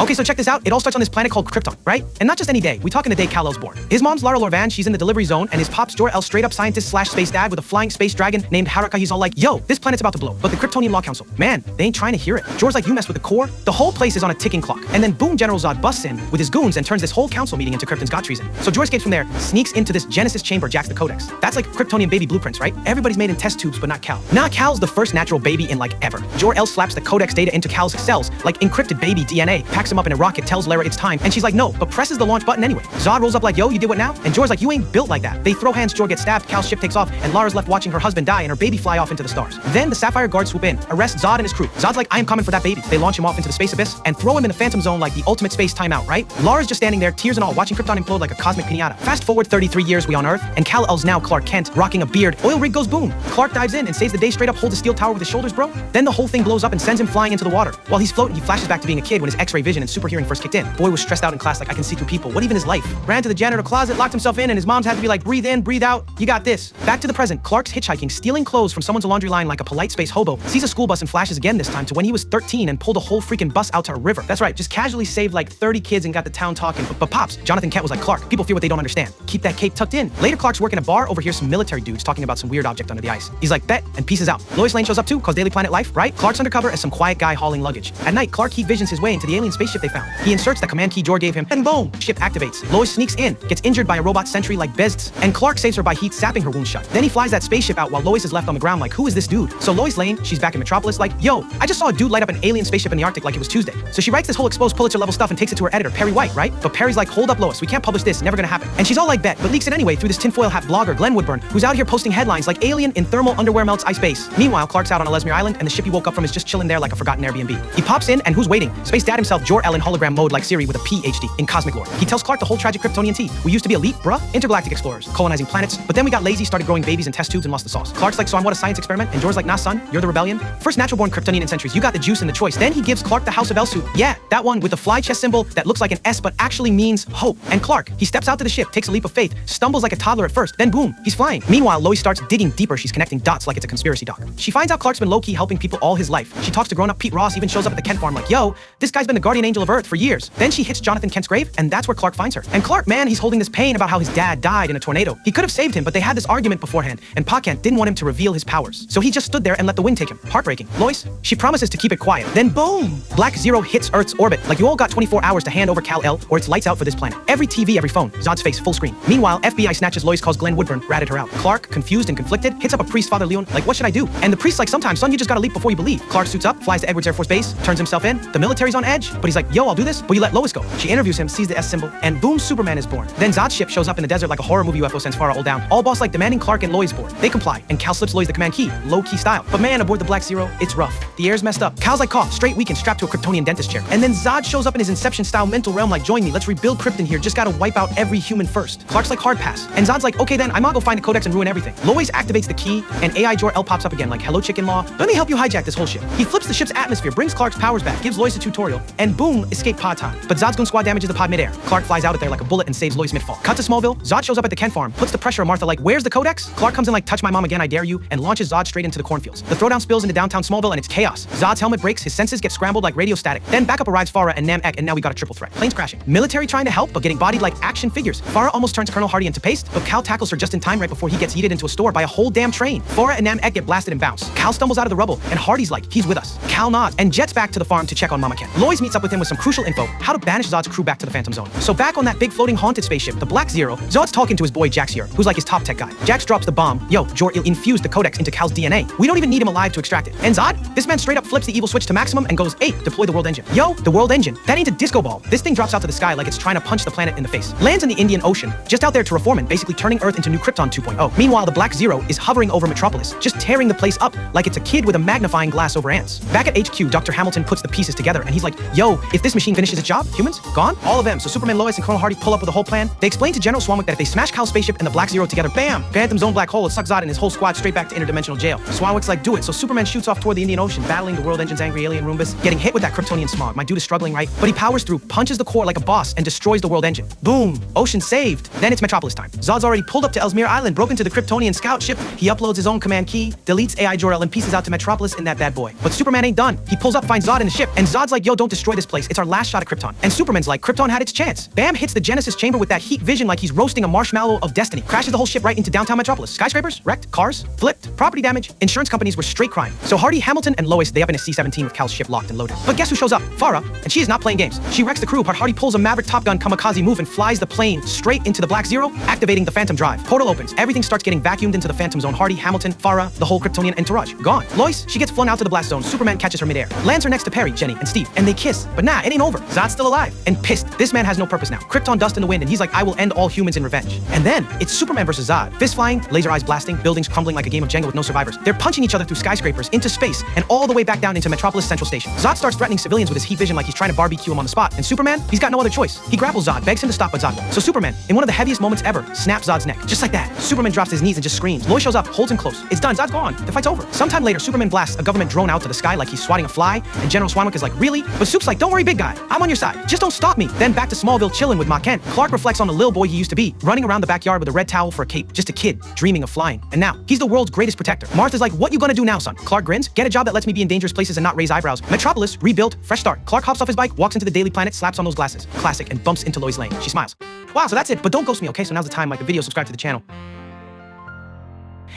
Okay, so check this out. It all starts on this planet called Krypton, right? And not just any day. We talking the day Kal-El's born. His mom's Lara Lorvan, she's in the delivery zone, and his pop's Jor-El, straight up scientist slash space dad with a flying space dragon named Haraka. He's all like, yo, this planet's about to blow. But the Kryptonian Law Council, man, they ain't trying to hear it. Jor's like, you mess with the core, the whole place is on a ticking clock. And then boom, General Zod busts in with his goons and turns this whole council meeting into Krypton's god treason. So Jor escapes from there, sneaks into this Genesis chamber, jacks the codex. That's like Kryptonian baby blueprints, right? Everybody's made in test tubes, but not Kal. Nah, Kal's the first natural baby in like ever. Jor-El slaps the codex data into Kal's cells, like encrypted baby DNA, packs him up in a rocket, tells Lara it's time, and she's like, no, but presses the launch button anyway. Zod rolls up like, yo, you did what now? And Jor's like, you ain't built like that. They throw hands, Jor gets stabbed, Kal's ship takes off, and Lara's left watching her husband die and her baby fly off into the stars. Then the Sapphire Guards swoop in, arrest Zod and his crew. Zod's like, I am coming for that baby. They launch him off into the space abyss and throw him in the Phantom Zone like the ultimate space timeout, right? Lara's just standing there, tears and all, watching Krypton implode like a cosmic pinata. Fast forward 33 years, we on Earth, and Kal-El's now Clark Kent, rocking a beard. Oil rig goes boom. Clark dives in and saves the day, straight up holds a steel tower with his shoulders, bro. Then the whole thing blows up and sends him flying into the water. While he's floating, he flashes back to being a kid when his X-ray vision and super hearing first kicked in. Boy was stressed out in class like, I can see through people. What even is life? Ran to the janitor closet, locked himself in, and his mom's had to be like, breathe in, breathe out. You got this. Back to the present. Clark's hitchhiking, stealing clothes from someone's laundry line like a polite space hobo, sees a school bus and flashes again this time to when he was 13 and pulled a whole freaking bus out to a river. That's right, just casually saved like 30 kids and got the town talking. But Pops, Jonathan Kent was like, Clark, people fear what they don't understand. Keep that cape tucked in. Later, Clark's working a bar, overhears some military dudes talking about some weird object under the ice. He's like, bet, and pieces out. Lois Lane shows up too, cause Daily Planet life, right? Clark's undercover as some quiet guy hauling luggage. At night, Clark heat visions his way into the alien spaceship they found. He inserts the command key Jor gave him, and boom, ship activates. Lois sneaks in, gets injured by a robot sentry like Bezds, and Clark saves her by heat sapping her wound shut. Then he flies that spaceship out while Lois is left on the ground like, who is this dude? So Lois Lane, she's back in Metropolis like, yo, I just saw a dude light up an alien spaceship in the Arctic like it was Tuesday. So she writes this whole exposed Pulitzer level stuff and takes it to her editor, Perry White, right? But Perry's like, hold up, Lois, we can't publish this, never gonna happen. And she's all like, bet, but leaks it anyway through this tinfoil hat blogger, Glenn Woodburn, who's out here posting headlines like alien in thermal underwear melts ice base. Meanwhile, Clark's out on Ellesmere Island and the ship he woke up from is just chilling there like a forgotten Airbnb. He pops in and who's waiting? Space dad himself, Jor-El in hologram mode like Siri with a PhD in cosmic lore. He tells Clark the whole tragic Kryptonian tea. We used to be elite, bruh, intergalactic explorers, colonizing planets, but then we got lazy, started growing babies in test tubes and lost the sauce. Clark's like, so I'm what, a science experiment? And Jor's like, nah son, you're the rebellion. First natural born Kryptonian in centuries, you got the juice and the choice. Then he gives Clark the House of El suit. Yeah, that one with the fly chest symbol that looks like an S but actually means hope. And Clark, he steps out to the ship, takes a leap of faith, stumbles like a toddler at first, then boom, he's flying. Meanwhile, Lois starts digging deeper, she's connecting dots like it's a conspiracy doc. She finds out Clark's been low-key helping people all his life. She talks to grown-up Pete Ross, even shows up at the Kent farm like, yo, this guy's been the guardian angel of Earth for years. Then she hits Jonathan Kent's grave, and that's where Clark finds her. And Clark, man, he's holding this pain about how his dad died in a tornado. He could have saved him, but they had this argument beforehand, and Pa Kent didn't want him to reveal his powers. So he just stood there and let the wind take him. Heartbreaking. Lois, she promises to keep it quiet. Then boom! Black Zero hits Earth's orbit. Like you all got 24 hours to hand over Kal-El, or it's lights out for this planet. Every TV, every phone, Zod's face full screen. Meanwhile, FBI snatches Lois, calls Glenn Woodburn, ratted her out. Clark, confused and conflicted, hits up a priest, Father Leon, like what should I do? And the priest's like, sometimes, son, you just gotta leap before you believe. Clark suits up, flies to Edwards Air Force Base, turns himself in. The military's on edge, but he's like, yo, I'll do this, but you let Lois go. She interviews him, sees the S symbol, and boom, Superman is born. Then Zod's ship shows up in the desert like a horror movie. UFO sends Farah all down. All boss like demanding Clark and Lois board. They comply, and Kal slips Lois the command key, low-key style. But man, aboard the Black Zero, it's rough. The air's messed up. Kal's like cough, straight weekend, strapped to a Kryptonian dentist chair. And then Zod shows up in his Inception-style mental realm like, join me, let's rebuild Krypton here, just gotta wipe out every human first. Clark's like, hard pass. And Zod's like, okay then, I'm gonna go find the codex and ruin everything. Lois activates the key, and AI Jor-El pops up again like, hello chicken law, let me help you hijack this whole ship. He flips the ship's atmosphere, brings Clark's powers back, gives Lois a tutorial, and boom, escape pod time. But Zod's goon squad damages the pod midair. Clark flies out of there like a bullet and saves Lois mid-fall. Cut to Smallville, Zod shows up at the Kent farm, puts the pressure on Martha like, where's the codex? Clark comes in like, touch my mom again, I dare you, and launches Zod straight into the cornfields. The throwdown spills into downtown Smallville and it's chaos. Zod's helmet breaks, his senses get scrambled like radio static. Then backup arrives Farah and Nam-Ek, and now we got a triple threat. Planes crashing. Military trying to help, but getting bodied like action figures. Farah almost turns Colonel Hardy into paste, but Kal tackles her just in time right before he gets yeeted into a store by a whole damn train. Farah and Nam-Ek get blasted and bounce. Kal stumbles out of the rubble, and Hardy's like, he's with us. Kal nods, and jets back to the farm to check on Mama Kent. Lois meets up with him with some crucial info, how to banish Zod's crew back to the Phantom Zone. So back on that big floating haunted spaceship, the Black Zero, Zod's talking to his boy Jax here, who's like his top tech guy. Jax drops the bomb, yo, Jor-El infused the codex into Kal's DNA. We don't even need him alive to extract it. And Zod, this man straight up flips the evil switch to maximum and goes, hey, deploy the world engine. Yo, the world engine, that ain't a disco ball. This thing drops out to the sky like it's trying to punch the planet in the face. Lands in the Indian Ocean, just out there to reform it, basically turning Earth into New Krypton 2.0. Meanwhile, the Black Zero is hovering over Metropolis, just tearing the place up like it's a kid with a magnifying glass over ants. Back at HQ, Dr. Hamilton puts the pieces together and he's like, yo, if this machine finishes its job, humans, gone? All of them. So Superman, Lois, and Colonel Hardy pull up with a whole plan. They explain to General Swanwick that if they smash Kal's spaceship and the Black Zero together, bam, Phantom Zone black hole, it sucks Zod and his whole squad straight back to interdimensional jail. Swanwick's like, do it. So Superman shoots off toward the Indian Ocean, battling the world engine's angry alien Roombas, getting hit with that Kryptonian smog. My dude is struggling, right? But he powers through, punches the core like a boss, and destroys the world engine. Boom, ocean saved. Then it's Metropolis time. Zod's already pulled up to Ellesmere Island, broke into the Kryptonian scout ship. He uploads his own command key, deletes AI Jor-El, and pieces out to Metropolis in that bad boy. But Superman ain't done. He pulls up, finds Zod in the ship, and Zod's like, yo, don't destroy this this place. It's our last shot at Krypton. And Superman's like, Krypton had its chance. Bam hits the Genesis chamber with that heat vision like he's roasting a marshmallow of destiny. Crashes the whole ship right into downtown Metropolis. Skyscrapers, wrecked, cars, flipped, property damage. Insurance companies were straight crying. So Hardy, Hamilton, and Lois, they up in a C-17 with Cal's ship locked and loaded. But guess who shows up? Farah, and she is not playing games. She wrecks the crew, but Hardy pulls a Maverick Top Gun kamikaze move and flies the plane straight into the Black Zero, activating the Phantom Drive. Portal opens. Everything starts getting vacuumed into the Phantom Zone. Hardy, Hamilton, Farah, the whole Kryptonian entourage, gone. Lois, she gets flung out to the blast zone. Superman catches her midair, lands her next to Perry, Jenny, and Steve, and they kiss. But nah, it ain't over. Zod's still alive and pissed. This man has no purpose now. Krypton dust in the wind, and he's like, I will end all humans in revenge. And then it's Superman versus Zod. Fist flying, laser eyes blasting, buildings crumbling like a game of Jenga with no survivors. They're punching each other through skyscrapers, into space, and all the way back down into Metropolis Central Station. Zod starts threatening civilians with his heat vision like he's trying to barbecue him on the spot. And Superman, he's got no other choice. He grapples Zod, begs him to stop, but Zod won't. So Superman, in one of the heaviest moments ever, snaps Zod's neck. Just like that. Superman drops his knees and just screams. Lois shows up, holds him close. It's done. Zod's gone. The fight's over. Sometime later, Superman blasts a government drone out to the sky like he's swatting a fly, and General Swanwick is like, really? But Soup's like, don't worry, big guy. I'm on your side. Just don't stop me. Then back to Smallville chilling with Ma Kent. Clark reflects on the little boy he used to be, running around the backyard with a red towel for a cape. Just a kid, dreaming of flying. And now, he's the world's greatest protector. Martha's like, what you gonna do now, son? Clark grins, get a job that lets me be in dangerous places and not raise eyebrows. Metropolis, rebuilt, fresh start. Clark hops off his bike, walks into the Daily Planet, slaps on those glasses. Classic, and bumps into Lois Lane. She smiles. Wow, so that's it, but don't ghost me, okay? So now's the time, like the video, subscribe to the channel.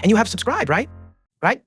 And you have subscribed, right? Right?